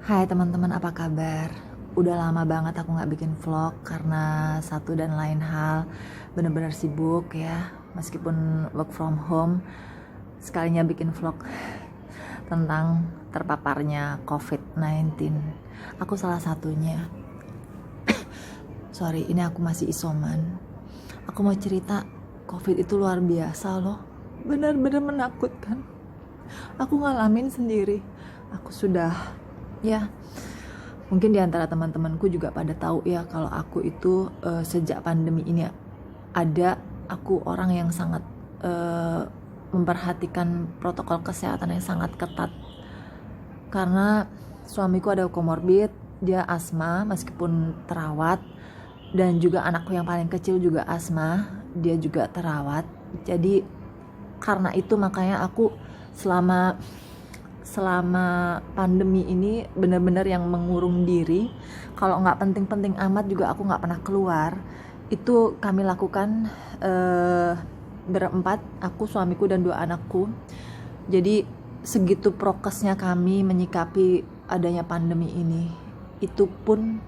Hai teman-teman, apa kabar? Udah lama banget aku gak bikin vlog karena satu dan lain hal bener-bener sibuk ya. Meskipun work from home, sekalinya bikin vlog tentang terpaparnya COVID-19. Aku salah satunya. Sorry, ini aku masih isoman. Aku mau cerita, COVID itu luar biasa loh. Bener-bener menakutkan. Aku ngalamin sendiri. Aku sudah, ya, mungkin di antara teman-temanku juga pada tahu ya kalau aku itu sejak pandemi ini ada, aku orang yang sangat memperhatikan protokol kesehatan yang sangat ketat. Karena suamiku ada komorbid, dia asma meskipun terawat, dan juga anakku yang paling kecil juga asma, dia juga terawat. Jadi karena itu makanya aku selama pandemi ini benar-benar yang mengurung diri. Kalau nggak penting-penting amat juga aku nggak pernah keluar. Itu kami lakukan berempat, aku, suamiku, dan 2 anakku. Jadi segitu prokesnya kami menyikapi adanya pandemi ini. Itu pun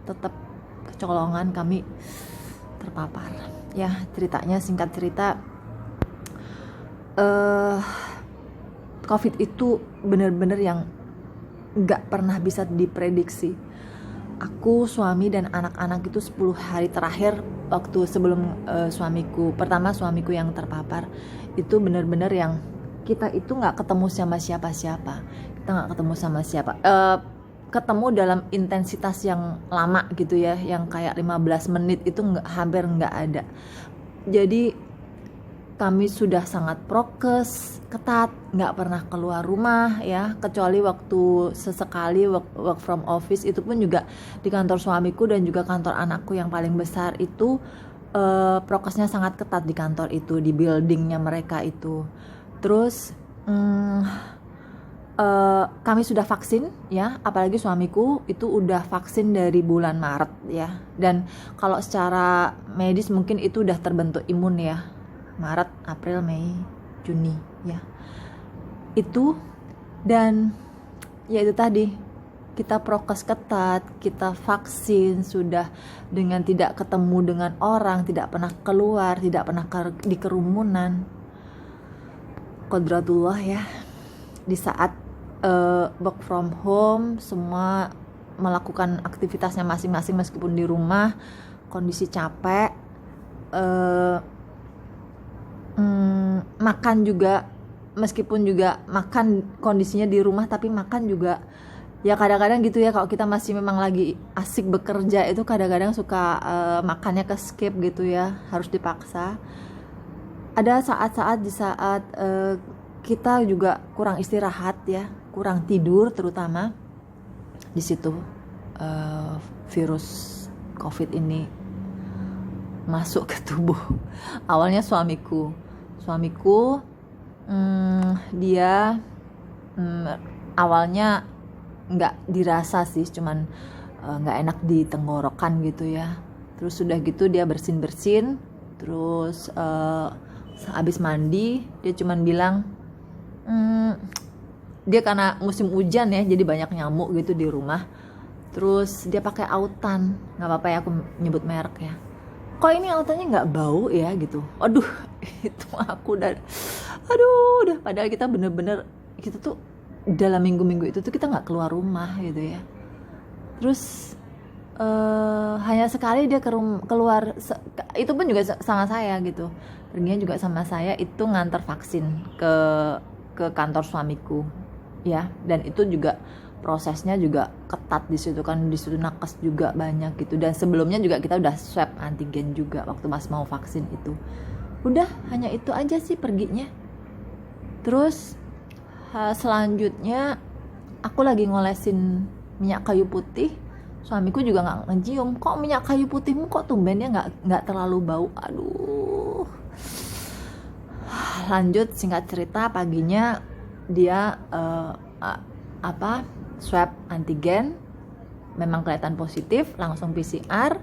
tetap kecolongan kami terpapar. Ya, ceritanya, singkat cerita, COVID itu benar-benar yang gak pernah bisa diprediksi. Aku, suami, dan anak-anak itu 10 hari terakhir waktu sebelum suamiku yang terpapar, itu benar-benar yang kita itu gak ketemu sama siapa-siapa. Kita gak ketemu sama siapa. Ketemu dalam intensitas yang lama gitu ya, yang kayak 15 menit itu hampir gak ada. Jadi kami sudah sangat prokes, ketat, nggak pernah keluar rumah ya, kecuali waktu sesekali work from office, itu pun juga di kantor suamiku dan juga kantor anakku yang paling besar itu prokesnya sangat ketat di kantor itu, di buildingnya mereka itu. Terus kami sudah vaksin ya, apalagi suamiku itu udah vaksin dari bulan Maret ya, dan kalau secara medis mungkin itu udah terbentuk imun ya, Maret, April, Mei, Juni ya. Itu, dan ya itu tadi, kita prokes ketat, kita vaksin sudah dengan tidak ketemu dengan orang, tidak pernah keluar, tidak pernah di kerumunan. Qodratullah ya. Di saat work from home, semua melakukan aktivitasnya masing-masing meskipun di rumah, kondisi capek, makan juga, meskipun juga makan kondisinya di rumah, tapi makan juga ya kadang-kadang gitu ya, kalau kita masih memang lagi asik bekerja itu kadang-kadang suka makannya ke skip gitu ya, harus dipaksa. Ada saat-saat di saat kita juga kurang istirahat ya, kurang tidur, terutama di situ virus COVID ini masuk ke tubuh. Awalnya suamiku dia awalnya nggak dirasa sih, cuman nggak enak di tenggorokan gitu ya. Terus sudah gitu dia bersin, terus habis mandi dia cuman bilang dia karena musim hujan ya, jadi banyak nyamuk gitu di rumah. Terus dia pakai autan, nggak apa-apa ya aku nyebut merek ya, kok ini autannya nggak bau ya gitu. Aduh, itu aku udah padahal kita bener-bener, kita tuh dalam minggu-minggu itu tuh kita nggak keluar rumah gitu ya. Terus hanya sekali dia keluar, itu pun juga sama saya gitu, perginya juga sama saya, itu ngantar vaksin ke kantor suamiku ya. Dan itu juga prosesnya juga ketat di situ kan, di situ nakes juga banyak gitu. Dan sebelumnya juga kita udah swab antigen juga waktu mas mau vaksin itu. Udah hanya itu aja sih perginya. Terus selanjutnya aku lagi ngolesin minyak kayu putih, suamiku juga nggak ngecium, kok minyak kayu putihmu kok tumbennya nggak terlalu bau. Aduh. Lanjut, singkat cerita, paginya dia swab antigen, memang kelihatan positif, langsung PCR.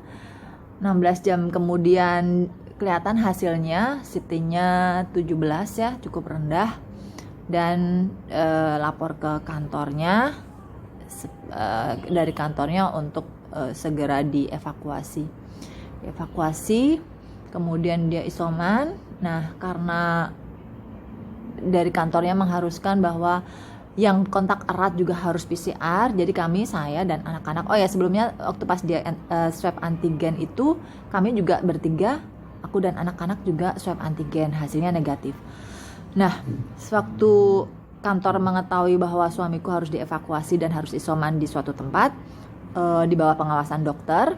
16 jam kemudian kelihatan hasilnya, CT-nya 17 ya, cukup rendah. Dan lapor ke kantornya, dari kantornya untuk segera dievakuasi. Kemudian dia isoman. Nah, karena dari kantornya mengharuskan bahwa yang kontak erat juga harus PCR, jadi saya dan anak-anak, oh ya sebelumnya waktu pas dia swab antigen itu, kami juga bertiga, aku dan anak-anak juga swab antigen, hasilnya negatif. Nah, sewaktu kantor mengetahui bahwa suamiku harus dievakuasi dan harus isoman di suatu tempat, di bawah pengawasan dokter,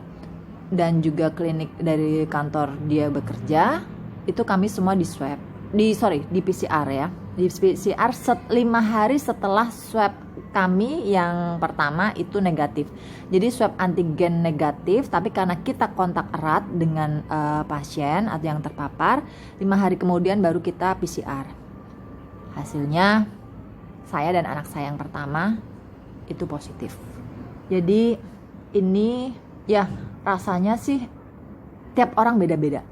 dan juga klinik dari kantor dia bekerja, itu kami semua di swab, di PCR ya, di PCR 5 hari setelah swab kami yang pertama itu negatif. Jadi swab antigen negatif, tapi karena kita kontak erat dengan pasien atau yang terpapar, 5 hari kemudian baru kita PCR. Hasilnya saya dan anak saya yang pertama itu positif. Jadi ini ya rasanya sih tiap orang beda-beda.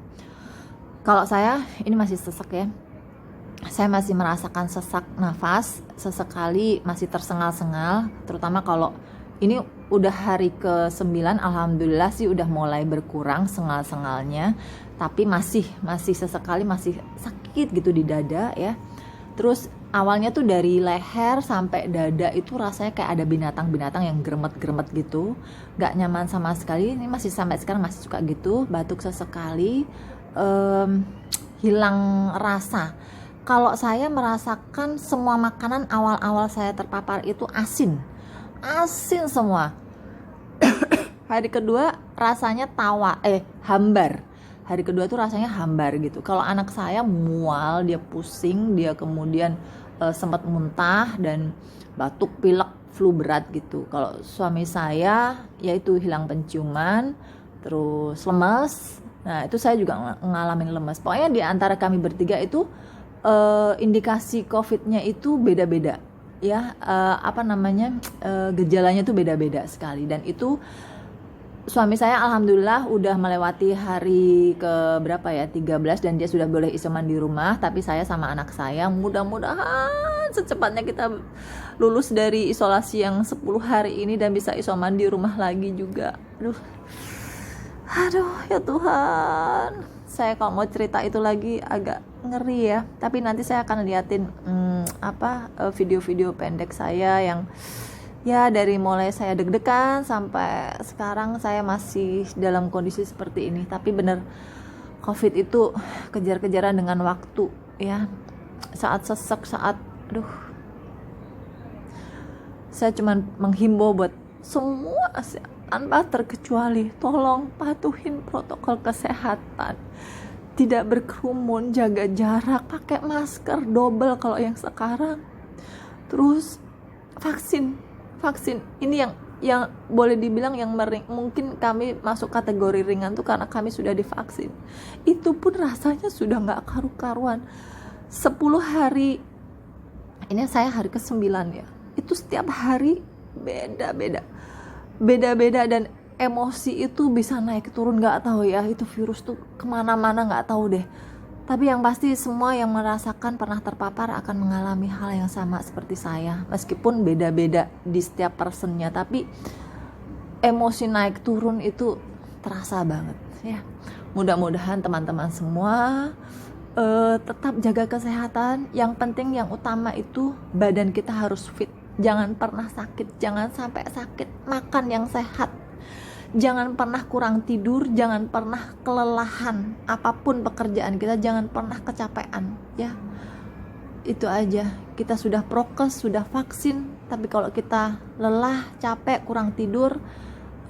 Kalau saya ini masih sesek ya. Saya masih merasakan sesak nafas, sesekali masih tersengal-sengal, terutama kalau ini udah hari ke-9, alhamdulillah sih udah mulai berkurang sengal-sengalnya, tapi masih sesekali masih sakit gitu di dada ya. Terus awalnya tuh dari leher sampai dada itu rasanya kayak ada binatang-binatang yang gremet-gremet gitu, gak nyaman sama sekali. Ini masih sampai sekarang masih suka gitu, batuk sesekali, hilang rasa. Kalau saya merasakan semua makanan awal-awal saya terpapar itu asin semua. Hari kedua rasanya hambar. Hari kedua tuh rasanya hambar gitu. Kalau anak saya mual, dia pusing, dia kemudian sempat muntah dan batuk, pilek, flu berat gitu. Kalau suami saya yaitu hilang penciuman, terus lemes. Nah, itu saya juga ngalamin lemes. Pokoknya di antara kami bertiga itu indikasi COVID-nya itu beda-beda ya, gejalanya tuh beda-beda sekali. Dan itu suami saya alhamdulillah udah melewati hari ke berapa ya, 13, dan dia sudah boleh isoman di rumah. Tapi saya sama anak saya mudah-mudahan secepatnya kita lulus dari isolasi yang 10 hari ini dan bisa isoman di rumah lagi juga. Aduh ya Tuhan, saya kalau mau cerita itu lagi agak ngeri ya. Tapi nanti saya akan liatin video-video pendek saya yang ya dari mulai saya deg-degan sampai sekarang saya masih dalam kondisi seperti ini. Tapi bener, COVID itu kejar-kejaran dengan waktu ya. Saat sesek, saya cuman menghimbau buat semua tanpa terkecuali, tolong patuhin protokol kesehatan, tidak berkerumun, jaga jarak, pakai masker double kalau yang sekarang. Terus vaksin ini yang boleh dibilang yang mungkin kami masuk kategori ringan tuh karena kami sudah divaksin. Itu pun rasanya sudah nggak karu-karuan. 10 hari ini saya hari ke-9 ya, itu setiap hari beda-beda dan emosi itu bisa naik turun, nggak tahu ya, itu virus tuh kemana-mana nggak tahu deh. Tapi yang pasti semua yang merasakan pernah terpapar akan mengalami hal yang sama seperti saya, meskipun beda-beda di setiap personnya, tapi emosi naik turun itu terasa banget ya. Mudah-mudahan teman-teman semua tetap jaga kesehatan. Yang penting, yang utama itu badan kita harus fit. Jangan pernah sakit, jangan sampai sakit. Makan yang sehat, jangan pernah kurang tidur, jangan pernah kelelahan. Apapun pekerjaan kita, jangan pernah kecapean ya. Itu aja. Kita sudah prokes, sudah vaksin, tapi kalau kita lelah, capek, kurang tidur,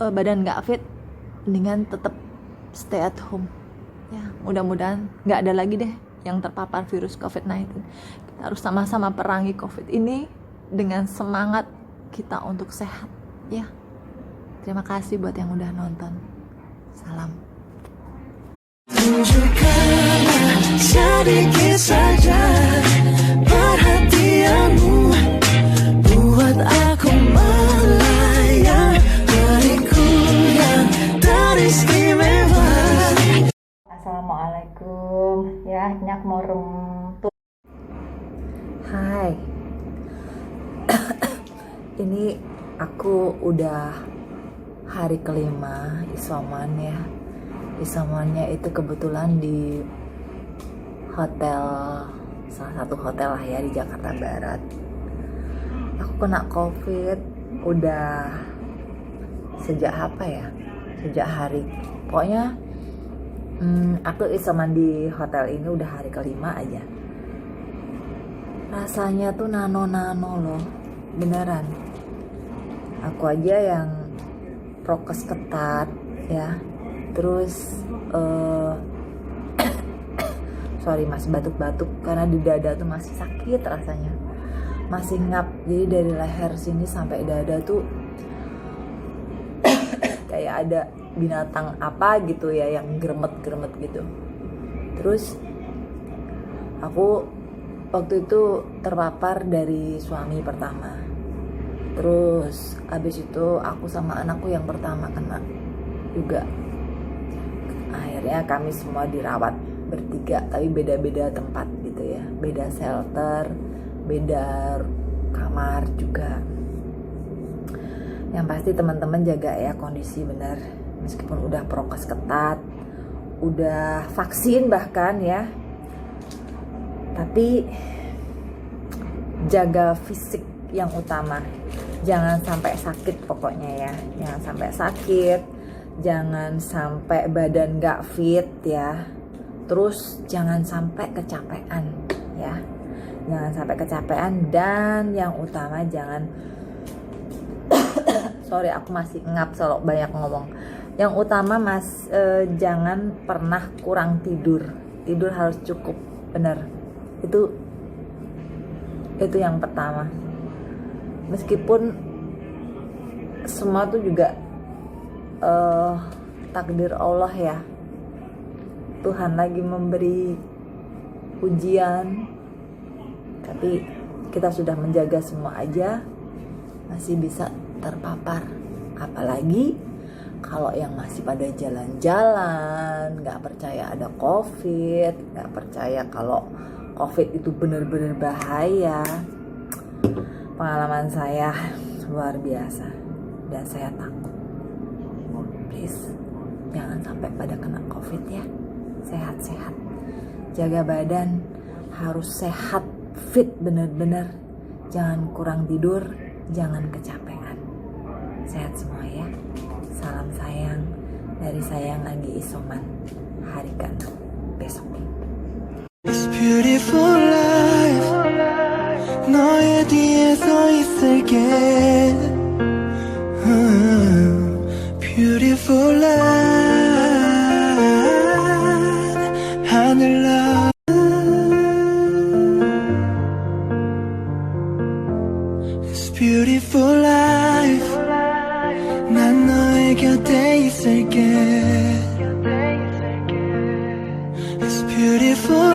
badan gak fit, mendingan tetap stay at home ya. Mudah-mudahan gak ada lagi deh yang terpapar virus COVID-19. Kita harus sama-sama perangi COVID ini dengan semangat kita untuk sehat ya. Terima kasih buat yang udah nonton. Salam. Tunjukkanlah sedikit saja perhatianmu, buat aku melayang diriku yang teristimewa. Assalamualaikum ya, nyak morong. Hai. Ini Aku udah hari kelima isoman ya. Isomannya itu kebetulan di hotel, salah satu hotel lah ya di Jakarta Barat. Aku kena COVID udah sejak apa ya? Sejak hari, pokoknya aku isoman di hotel ini udah hari kelima aja. Rasanya tuh nano-nano loh, beneran. Aku aja yang prokes ketat ya, terus sorry mas, batuk-batuk karena di dada tuh masih sakit rasanya, masih ngap. Jadi dari leher sini sampai dada tuh kayak ada binatang apa gitu ya yang gremet-gremet gitu. Terus aku waktu itu terpapar dari suami pertama. Terus abis itu aku sama anakku yang pertama kena juga. Akhirnya kami semua dirawat bertiga, tapi beda-beda tempat gitu ya, beda shelter, beda kamar juga. Yang pasti teman-teman jaga ya kondisi benar, meskipun udah prokes ketat, udah vaksin bahkan ya, tapi jaga fisik yang utama. Jangan sampai sakit pokoknya ya, jangan sampai sakit, jangan sampai badan gak fit ya, terus jangan sampai kecapean ya, jangan sampai kecapean, dan yang utama jangan sorry aku masih ngap selalu banyak ngomong. Yang utama jangan pernah kurang tidur harus cukup, bener, itu yang pertama. Meskipun semua tuh juga takdir Allah ya, Tuhan lagi memberi ujian, tapi kita sudah menjaga semua aja, masih bisa terpapar. Apalagi kalau yang masih pada jalan-jalan, gak percaya ada COVID, gak percaya kalau COVID itu benar-benar bahaya. Pengalaman saya luar biasa dan saya takut. Please, jangan sampai pada kena COVID ya. Sehat-sehat, jaga badan, harus sehat, fit bener-bener. Jangan kurang tidur, jangan kecapean. Sehat semua ya. Salam sayang dari saya yang lagi isoman hari ke-6 besok. It's beautiful life. 너의 뒤에 서 있을게. Beautiful life. 하늘 나. It's beautiful life. 난 너의 곁에 있을게. It's beautiful.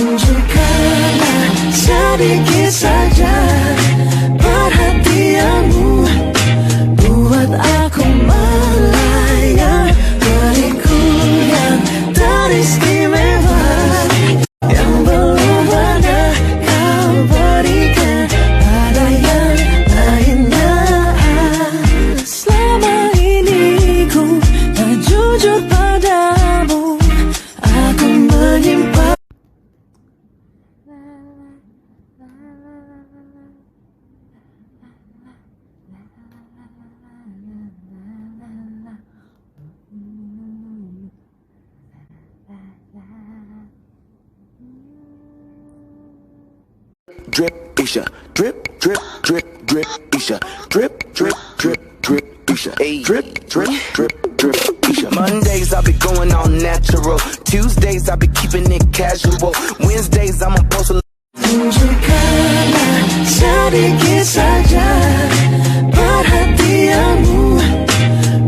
tunjukkanlah sedikit saja perhatianmu, buat aku melayang diriku yang teristimewa, yang belum pernah kau berikan pada yang lainnya. Selama ini ku tak jujur padamu, aku menyimpan. Drip, Isha. Drip, drip, drip, drip, Isha. Drip, drip, drip, drip, Isha. Drip, drip, drip, drip, Isha. Mondays I be going all natural. Tuesdays I be keeping it casual. Wednesdays I'm a post. tunjukkanlah sedikit saja perhatianmu,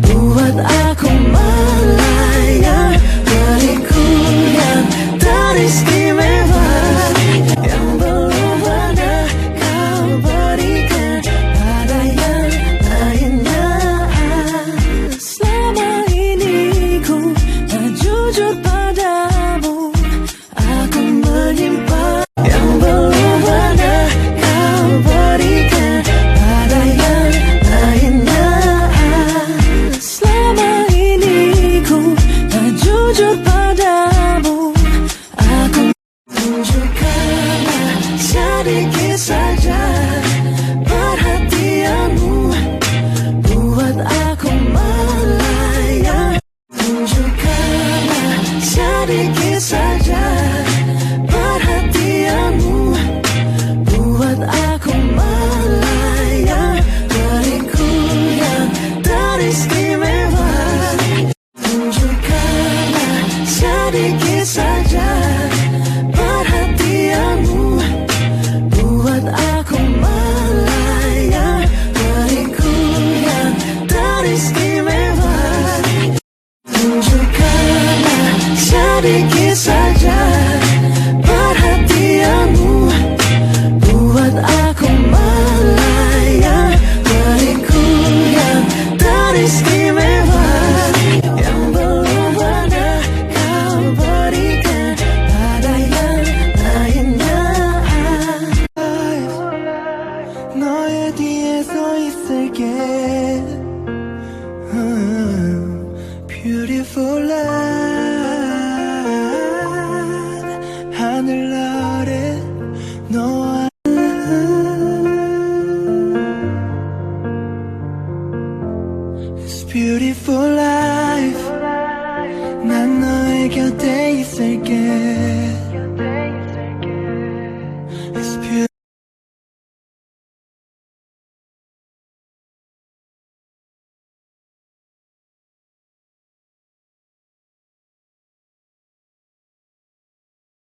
buat aku melayang diriku yang teristimewa, yang belum pernah kau berikan pada yang lainnya. Selama ini ku sedikit saja perhatianmu buat aku melayang, beriku yang teristimewa yang belum pernah kau berikan pada yang lainnya. 너의 뒤에 서 있을게. Beautiful life, 하늘 아래 너와 It's beautiful life, 난 너의 곁에 있을게.